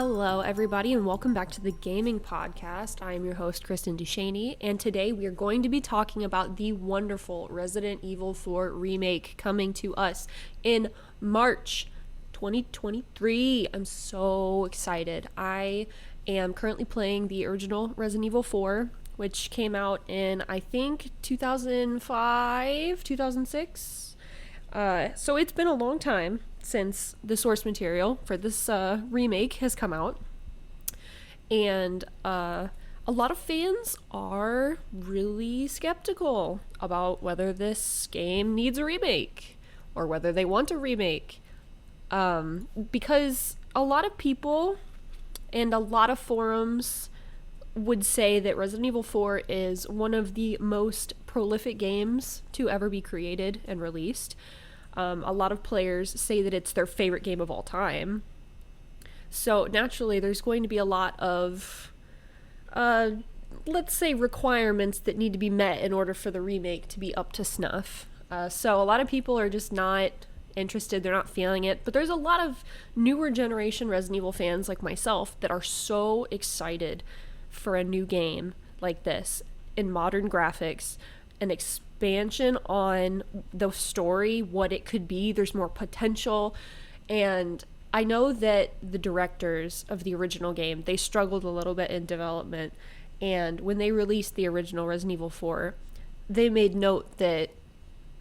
Hello, everybody, and welcome back to the Gaming Podcast. I am your host, Kristen DeShaney, and today we are going to be talking about the wonderful Resident Evil 4 Remake coming to us in March 2023. I'm so excited. I am currently playing the original Resident Evil 4, which came out in, I think, 2005, 2006. So it's been a long time since the source material for this remake has come out, and a lot of fans are really skeptical about whether this game needs a remake or whether they want a remake, because a lot of people and a lot of forums would say that Resident Evil 4 is one of the most prolific games to ever be created and released. A lot of players say that it's their favorite game of all time. So naturally, there's going to be a lot of, let's say, requirements that need to be met in order for the remake to be up to snuff. So a lot of people are just not interested. They're not feeling it. But there's a lot of newer generation Resident Evil fans like myself that are so excited for a new game like this in modern graphics, an expansion on the story, what it could be. There's more potential, and I know that the directors of the original game, they struggled a little bit in development, and when they released the original Resident Evil 4, they made note that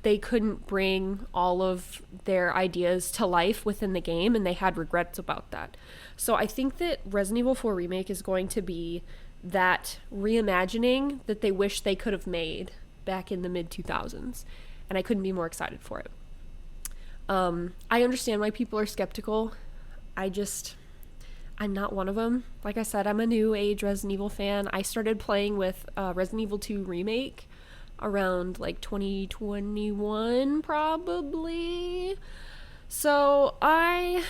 they couldn't bring all of their ideas to life within the game, and they had regrets about that. So I think that Resident Evil 4 Remake is going to be that reimagining that they wish they could have made back in the mid-2000s, and I couldn't be more excited for it. I understand why people are skeptical. I'm not one of them. Like I said, I'm a new age Resident Evil fan. I started playing with Resident Evil 2 Remake around like 2021 probably. So I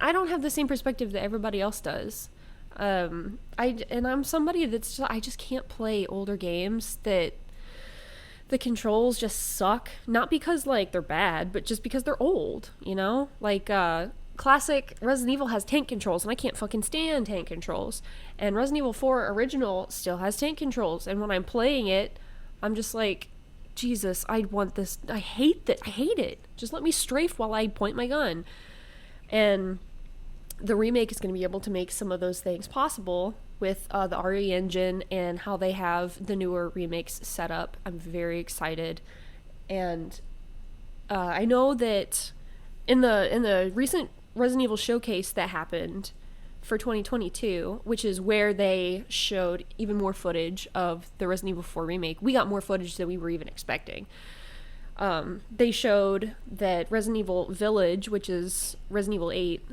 don't have the same perspective that everybody else does. I'm somebody I just can't play older games that the controls just suck. Not because like they're bad, but just because they're old, you know? Like classic Resident Evil has tank controls, and I can't fucking stand tank controls. And Resident Evil 4 original still has tank controls, and when I'm playing it, I'm just like, Jesus, I want this. I hate it. Just let me strafe while I point my gun. And the remake is going to be able to make some of those things possible with the RE engine and how they have the newer remakes set up. I'm very excited. And I know that in the recent Resident Evil showcase that happened for 2022, which is where they showed even more footage of the Resident Evil 4 remake, we got more footage than we were even expecting. They showed that Resident Evil Village, which is Resident Evil 8,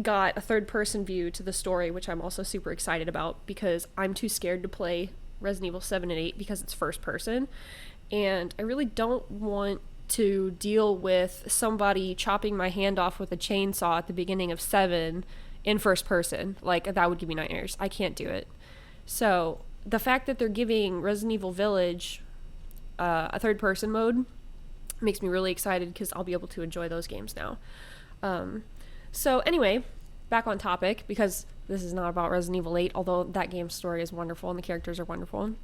got a third-person view to the story, which I'm also super excited about because I'm too scared to play Resident Evil 7 and 8 because it's first-person, and I really don't want to deal with somebody chopping my hand off with a chainsaw at the beginning of 7 in first-person. Like, that would give me nightmares. I can't do it. So the fact that they're giving Resident Evil Village a third-person mode makes me really excited because I'll be able to enjoy those games now. So anyway, back on topic, because this is not about Resident Evil 8, although that game's story is wonderful and the characters are wonderful.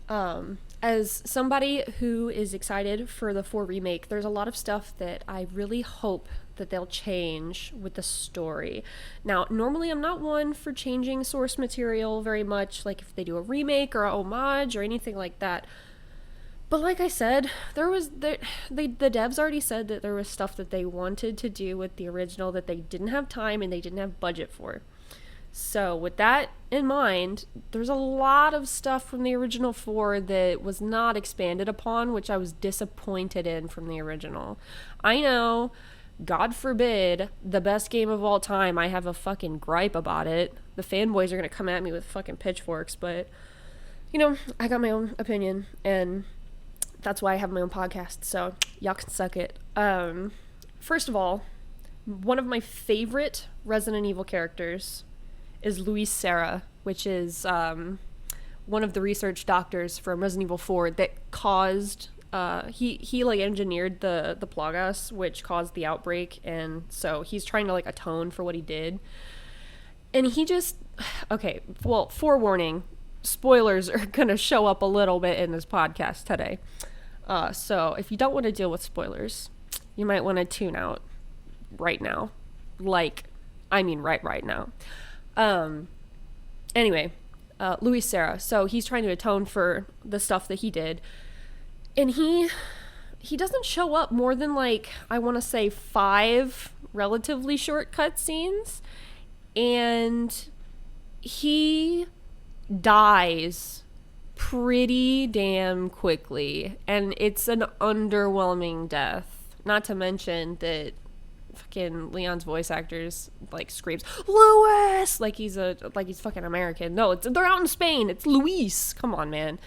As somebody who is excited for the 4 remake, there's a lot of stuff that I really hope that they'll change with the story. Now, normally I'm not one for changing source material very much, like if they do a remake or a homage or anything like that. But like I said, the devs already said that there was stuff that they wanted to do with the original that they didn't have time and they didn't have budget for. So with that in mind, there's a lot of stuff from the original 4 that was not expanded upon, which I was disappointed in from the original. I know, God forbid, the best game of all time, I have a fucking gripe about it. The fanboys are gonna come at me with fucking pitchforks, but, you know, I got my own opinion, and that's why I have my own podcast, so y'all can suck it. First of all, one of my favorite Resident Evil characters is Sera, which is one of the research doctors from Resident Evil 4 that caused he like engineered the plagas, which caused the outbreak, and so he's trying to like atone for what he did. And he just, okay, well, forewarning, spoilers are going to show up a little bit in this podcast today. So if you don't want to deal with spoilers, you might want to tune out right now. Right now. Anyway, Louis Sera. So he's trying to atone for the stuff that he did. And he doesn't show up more than, like, I want to say 5 relatively short cutscenes. And he dies pretty damn quickly. And it's an underwhelming death. Not to mention that fucking Leon's voice actors, like, screams, Louis! Like he's fucking American. No, they're out in Spain. It's Luis. Come on, man.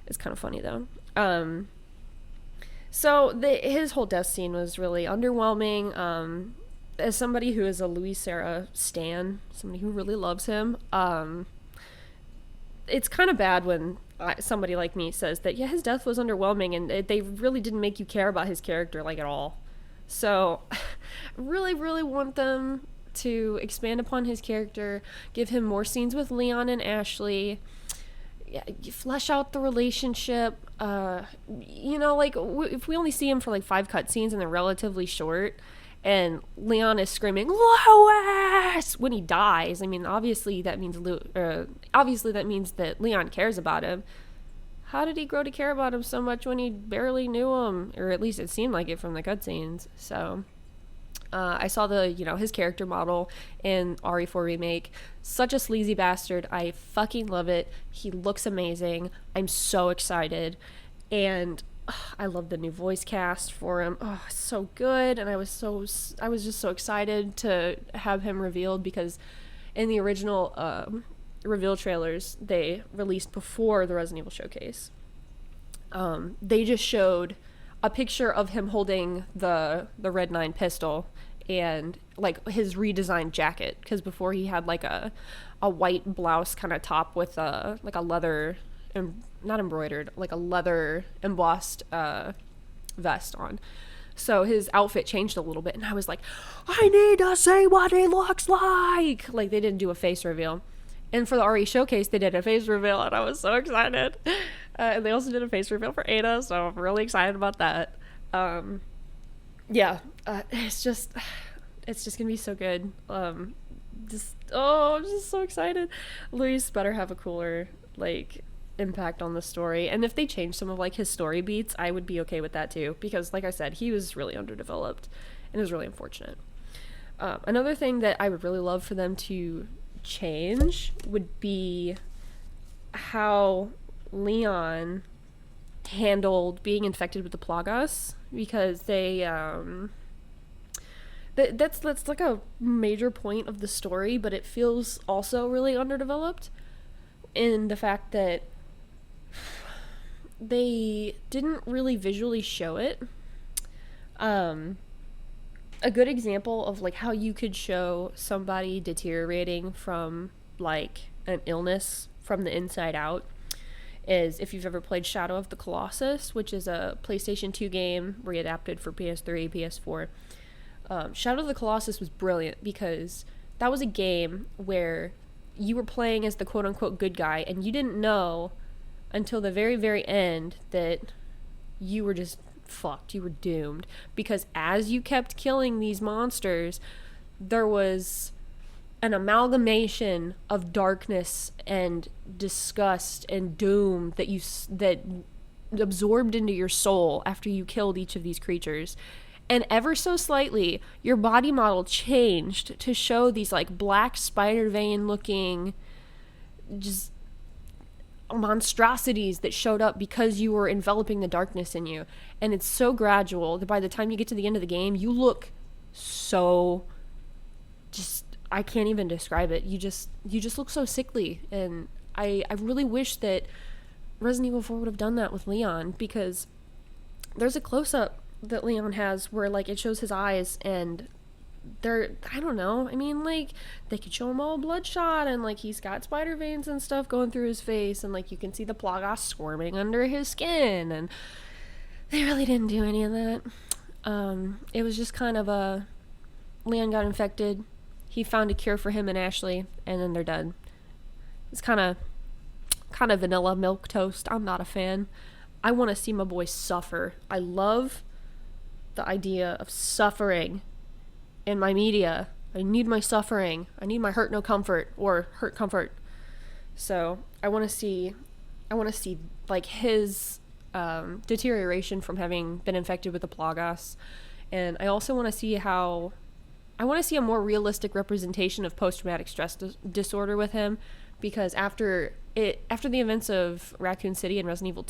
It's kind of funny, though. So his whole death scene was really underwhelming. As somebody who is a Louis Sera stan, somebody who really loves him, it's kind of bad when somebody like me says that, yeah, his death was underwhelming and they really didn't make you care about his character, like, at all. So really, really want them to expand upon his character, give him more scenes with Leon and Ashley, flesh out the relationship. If we only see him for like 5 cutscenes and they're relatively short, and Leon is screaming Lois when he dies, I mean, obviously that means that Leon cares about him. How did he grow to care about him so much when he barely knew him? Or at least it seemed like it from the cutscenes. So I saw his character model in RE4 Remake. Such a sleazy bastard. I fucking love it. He looks amazing. I'm so excited. And I love the new voice cast for him. Oh, so good. And I was just so excited to have him revealed, because in the original reveal trailers they released before the Resident Evil showcase, they just showed a picture of him holding the Red 9 pistol and like his redesigned jacket, because before he had like a white blouse kind of top with a leather, not embroidered, like a leather embossed vest on. So his outfit changed a little bit, and I was like, I need to see what he looks like. Like, they didn't do a face reveal. And for the RE showcase, they did a face reveal, and I was so excited. And they also did a face reveal for Ada, so I'm really excited about that. It's just gonna be so good. I'm just so excited. Luis better have a cooler, like, impact on the story. And if they change some of, like, his story beats, I would be okay with that too, because, like I said, he was really underdeveloped, and it was really unfortunate. Another thing that I would really love for them to change would be how Leon handled being infected with the Plagas, because they that's like a major point of the story, but it feels also really underdeveloped in the fact that they didn't really visually show it. A good example of, like, how you could show somebody deteriorating from, like, an illness from the inside out is if you've ever played Shadow of the Colossus, which is a PlayStation 2 game readapted for PS3, PS4. Shadow of the Colossus was brilliant because that was a game where you were playing as the quote-unquote good guy, and you didn't know until the very, very end that you were just fucked. You were doomed, because as you kept killing these monsters, there was an amalgamation of darkness and disgust and doom that absorbed into your soul after you killed each of these creatures. And ever so slightly, your body model changed to show these, like, black spider vein looking just monstrosities that showed up because you were enveloping the darkness in you. And it's so gradual that by the time you get to the end of the game, you look so just, I can't even describe it. You just look so sickly. And I really wish that Resident Evil 4 would have done that with Leon, because there's a close-up that Leon has where, like, it shows his eyes, and they're, I don't know, I mean, like, they could show him all bloodshot, and, like, he's got spider veins and stuff going through his face, and, like, you can see the Plagas squirming under his skin, and they really didn't do any of that. It was just kind of a, Leon got infected, he found a cure for him and Ashley, and then they're done. It's kind of vanilla milk toast. I'm not a fan. I want to see my boy suffer. I love the idea of suffering in my media. I need my suffering. I need my hurt no comfort, or hurt comfort. So I want to see like his deterioration from having been infected with the Plagas, and I also want to see a more realistic representation of post-traumatic stress disorder with him, because after the events of Raccoon City and Resident Evil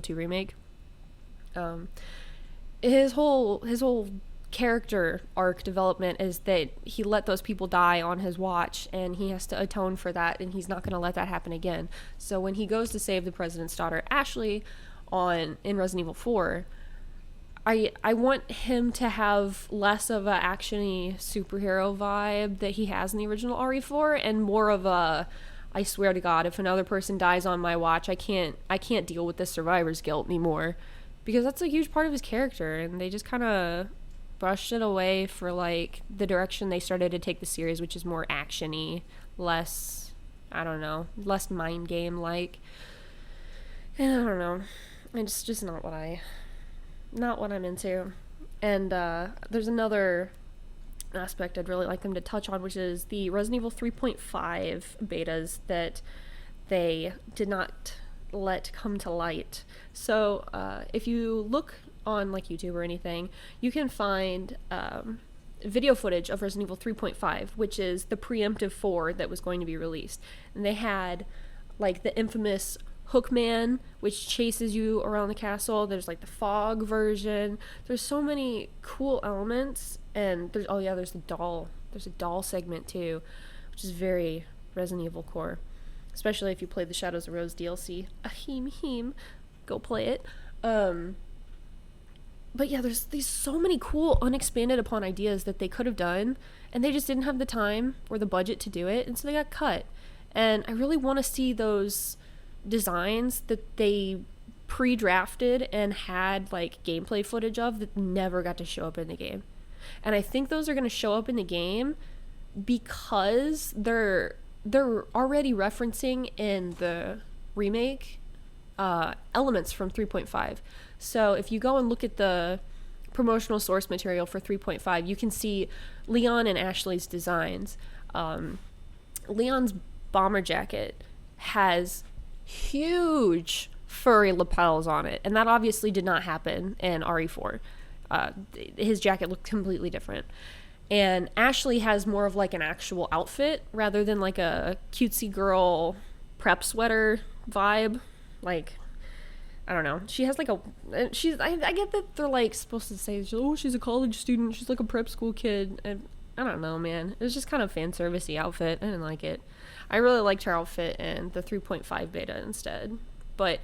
2 Remake, his whole character arc development is that he let those people die on his watch, and he has to atone for that, and he's not going to let that happen again. So when he goes to save the president's daughter Ashley in Resident Evil 4, I want him to have less of a actiony superhero vibe that he has in the original RE4, and more of a, I swear to God, if another person dies on my watch, I can't deal with this survivor's guilt anymore, because that's a huge part of his character, and they just kind of brushed it away for like the direction they started to take the series, which is more actiony, less mind game like. And I don't know, it's just not what I'm into. And there's another aspect I'd really like them to touch on, which is the Resident Evil 3.5 betas that they did not let come to light. So if you look on like YouTube or anything, you can find video footage of Resident Evil 3.5, which is the preemptive 4 that was going to be released. And they had like the infamous Hookman, which chases you around the castle. There's like the fog version. There's so many cool elements, and there's a doll segment too, which is very Resident Evil core, especially if you play the Shadows of Rose DLC. Go play it. But yeah, there's so many cool unexpanded upon ideas that they could have done, and they just didn't have the time or the budget to do it, and so they got cut. And I really want to see those designs that they pre-drafted and had like gameplay footage of that never got to show up in the game. And I think those are going to show up in the game because they're already referencing in the remake elements from 3.5. So if you go and look at the promotional source material for 3.5, you can see Leon and Ashley's designs. Leon's bomber jacket has huge furry lapels on it, and that obviously did not happen in RE4. His jacket looked completely different. And Ashley has more of like an actual outfit rather than like a cutesy girl prep sweater vibe. Like, I don't know. She has like I get that they're like supposed to say, oh, she's a college student, she's like a prep school kid, and I don't know, man. It was just kind of fan servicey outfit. I didn't like it. I really liked her outfit in the 3.5 beta instead. But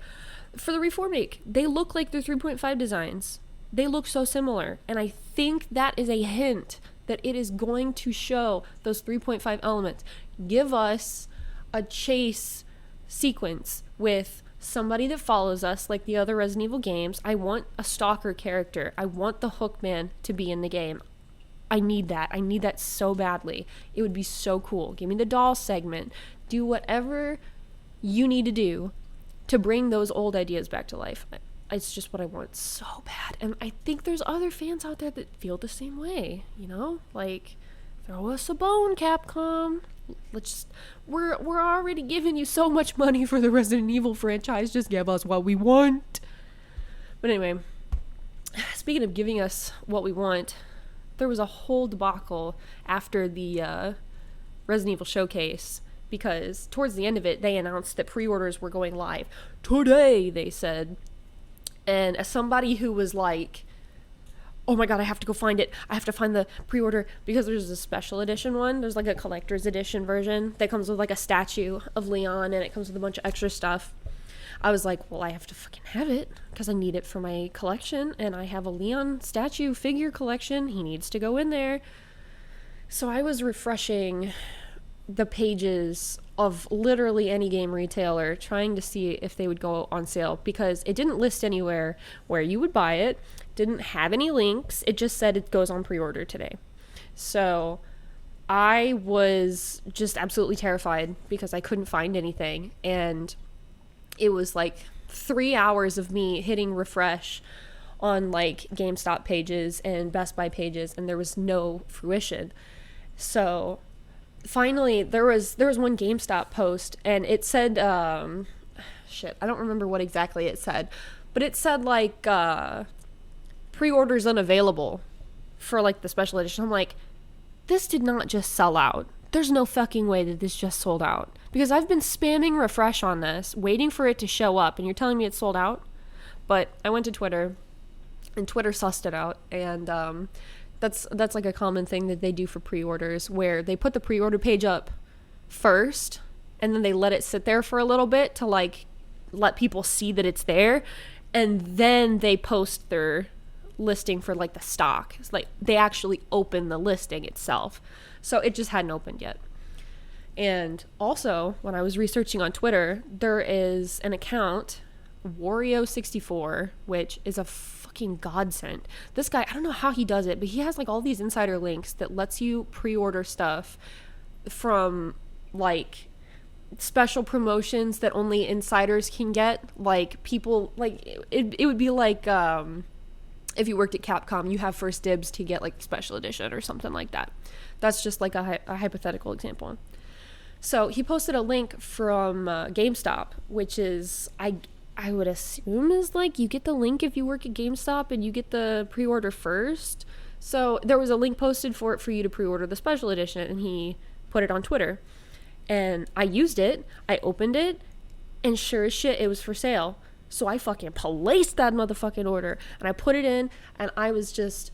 for the RE4 Remake, they look like their 3.5 designs. They look so similar, and I think that is a hint that it is going to show those 3.5 elements. Give us a chase sequence with somebody that follows us like the other Resident Evil games. I want a stalker character. I want the Hookman to be in the game. I need that. I need that so badly. It would be so cool. Give me the doll segment. Do whatever you need to do to bring those old ideas back to life. It's just what I want so bad. And I think there's other fans out there that feel the same way, you know? Like, throw us a bone, Capcom. We're already giving you so much money for the Resident Evil franchise. Just give us what we want. But anyway, speaking of giving us what we want, there was a whole debacle after the Resident Evil showcase, because towards the end of it, they announced that pre-orders were going live today, they said. And as somebody who was like, oh my god, I have to go find it. I have to find the pre-order, because there's a special edition one. There's like a collector's edition version that comes with like a statue of Leon, and it comes with a bunch of extra stuff. I was like, well, I have to fucking have it because I need it for my collection, and I have a Leon statue figure collection. He needs to go in there. So I was refreshing the pages of literally any game retailer trying to see if they would go on sale, because it didn't list anywhere where you would buy it, didn't have any links. It just said it goes on pre-order today. So I was just absolutely terrified because I couldn't find anything. And it was like 3 hours of me hitting refresh on like GameStop pages and Best Buy pages, and there was no fruition. So finally there was one GameStop post, and it said shit, I don't remember what exactly it said, but it said like pre-orders unavailable for like the special edition. I'm like, this did not just sell out. There's no fucking way that this just sold out, because I've been spamming refresh on this waiting for it to show up, and you're telling me it's sold out. But I went to Twitter, and Twitter sussed it out, and that's like a common thing that they do for pre-orders, where they put the pre-order page up first and then they let it sit there for a little bit to like let people see that it's there, and then they post their listing for like the stock. It's like they actually open the listing itself. So it just hadn't opened yet. And also, when I was researching on Twitter, there is an account, Wario64, which is a fucking godsend. This guy, I don't know how he does it, but he has like all these insider links that lets you pre-order stuff from like special promotions that only insiders can get. Like people, like it would be like if you worked at Capcom, you have first dibs to get like special edition or something like that. That's just like a hypothetical example. So he posted a link from GameStop, which is, I would assume is like you get the link if you work at GameStop and you get the pre-order first. So there was a link posted for it for you to pre-order the special edition, and he put it on Twitter. And I used it, I opened it, and sure as shit, it was for sale. So I fucking placed that motherfucking order, and I put it in, and I was just,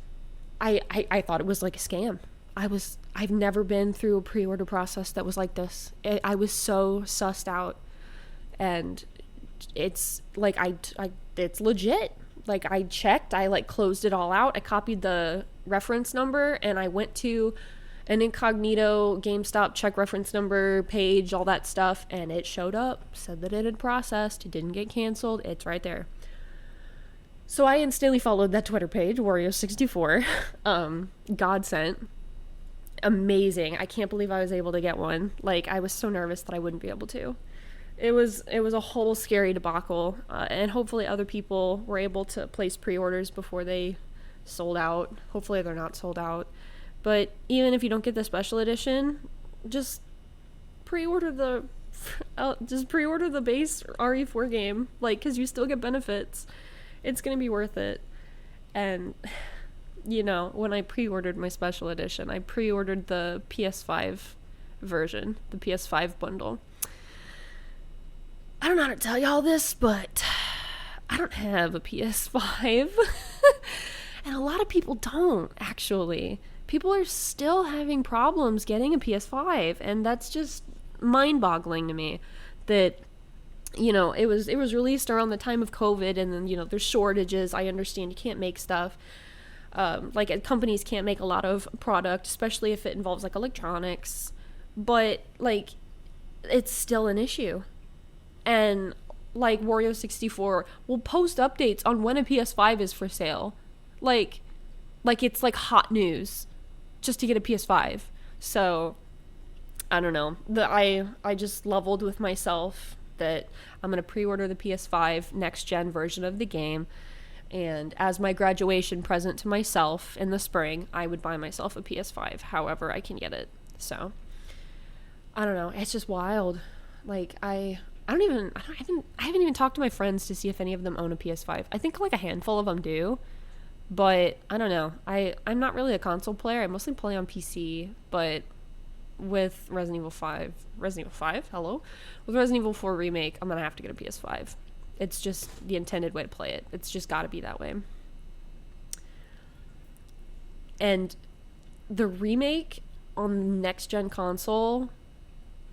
I thought it was like a scam. I've never been through a pre-order process that was like this. I was so sussed out, and it's like, it's legit. Like I checked, I like closed it all out. I copied the reference number, and I went to an incognito GameStop check reference number page, all that stuff, and it showed up, said that it had processed, it didn't get canceled, it's right there. So I instantly followed that Twitter page, Wario64, Godsent. Amazing. I can't believe I was able to get one. Like, I was so nervous that I wouldn't be able to. It was a whole scary debacle, and hopefully other people were able to place pre-orders before they sold out. Hopefully they're not sold out. But even if you don't get the special edition, just pre-order the base RE4 game, like, because you still get benefits. It's gonna be worth it. And you know, when I pre-ordered my special edition, I pre-ordered the PS5 version, the PS5 bundle. I don't know how to tell y'all this, but I don't have a PS5. And a lot of people don't, actually. People are still having problems getting a PS5, and that's just mind-boggling to me. That, you know, it was released around the time of COVID, and then, you know, there's shortages. I understand you can't make stuff. Like, companies can't make a lot of product, especially if it involves, like, electronics. But, like, it's still an issue. And, like, Wario64 will post updates on when a PS5 is for sale. Like it's, like, hot news just to get a PS5. So, I don't know. I just leveled with myself that I'm going to pre-order the PS5 next-gen version of the game. And as my graduation present to myself in the spring, I would buy myself a PS5 however I can get it. So, I don't know. It's just wild. Like, I haven't even talked to my friends to see if any of them own a PS5. I think like a handful of them do. But I don't know. I'm not really a console player. I mostly play on PC, but with Resident Evil 5, hello? With Resident Evil 4 Remake, I'm going to have to get a PS5. It's just the intended way to play it. It's just got to be that way. And the remake on next-gen console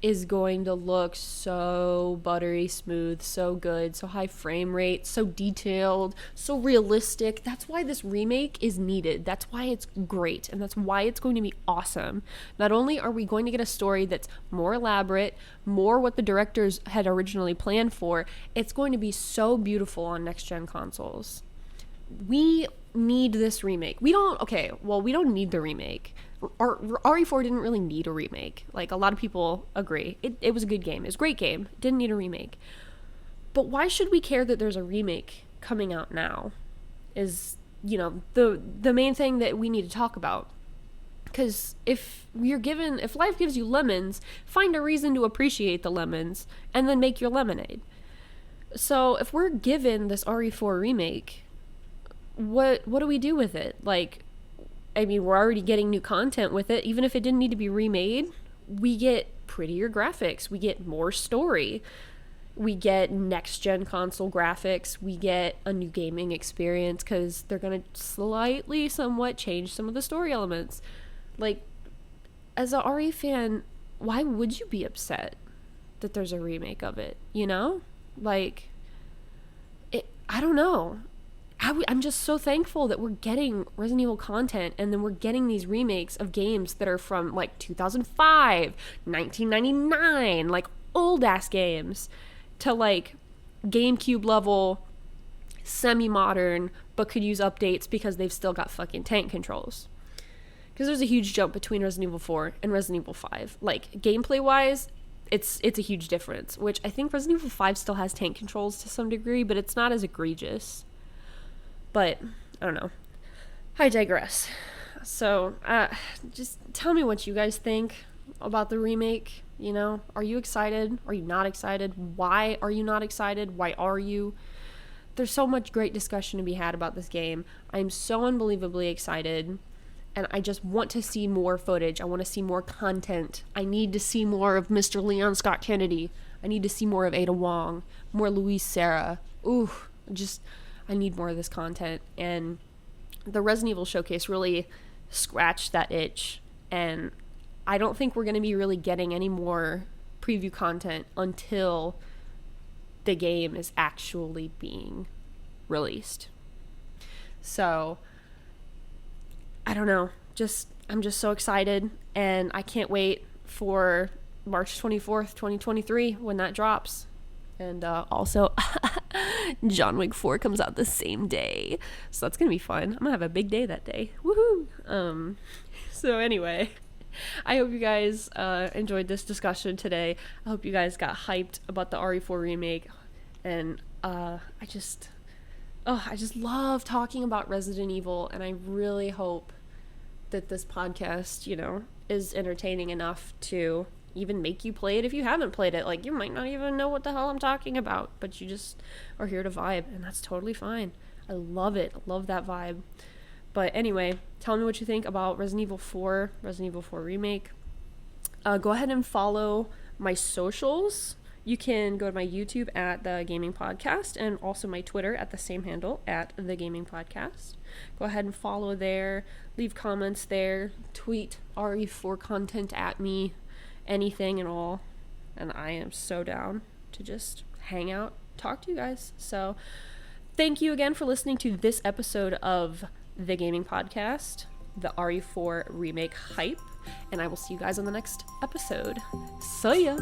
is going to look so buttery smooth, so good, so high frame rate, so detailed, so realistic. That's why this remake is needed. That's why it's great, and that's why it's going to be awesome. Not only are we going to get a story that's more elaborate, more what the directors had originally planned for, it's going to be so beautiful on next-gen consoles. We need this remake. We don't need the remake. RE4 didn't really need a remake. Like, a lot of people agree. It was a good game. It was a great game. It didn't need a remake. But why should we care that there's a remake coming out now? Is, the main thing that we need to talk about. Because if life gives you lemons, find a reason to appreciate the lemons and then make your lemonade. So if we're given this RE4 remake, what do we do with it? Like, I mean, we're already getting new content with it. Even if it didn't need to be remade, we get prettier graphics. We get more story. We get next-gen console graphics. We get a new gaming experience because they're going to somewhat change some of the story elements. Like, as a RE fan, why would you be upset that there's a remake of it, Like, I don't know. I'm just so thankful that we're getting Resident Evil content, and then we're getting these remakes of games that are from, like, 2005, 1999, like, old-ass games, to, like, GameCube level, semi-modern, but could use updates because they've still got fucking tank controls. Because there's a huge jump between Resident Evil 4 and Resident Evil 5. Like, gameplay-wise, it's a huge difference, which I think Resident Evil 5 still has tank controls to some degree, but it's not as egregious. But, I don't know. I digress. So, just tell me what you guys think about the remake, Are you excited? Are you not excited? Why are you not excited? Why are you? There's so much great discussion to be had about this game. I'm so unbelievably excited. And I just want to see more footage. I want to see more content. I need to see more of Mr. Leon Scott Kennedy. I need to see more of Ada Wong, more Luis Sera. I need more of this content. And the Resident Evil Showcase really scratched that itch. And I don't think we're going to be really getting any more preview content until the game is actually being released. So, I don't know. I'm just so excited, and I can't wait for March 24th, 2023 when that drops. And also, John Wick 4 comes out the same day. So that's going to be fun. I'm going to have a big day that day. Woohoo! So anyway, I hope you guys enjoyed this discussion today. I hope you guys got hyped about the RE4 remake. And I just love talking about Resident Evil, and I really hope that this podcast, is entertaining enough to even make you play it if you haven't played it. Like, you might not even know what the hell I'm talking about, but you just are here to vibe, and that's totally fine. I love it. I love that vibe. But anyway, tell me what you think about Resident Evil 4 Remake. Go ahead and follow my socials. You can go to my YouTube at The Gaming Podcast, and also my Twitter at the same handle, at The Gaming Podcast. Go ahead and follow there. Leave comments there. Tweet RE4 content at me. Anything and all. And I am so down to just hang out, talk to you guys. So, thank you again for listening to this episode of The Gaming Podcast, the RE4 Remake hype. And I will see you guys on the next episode. See ya!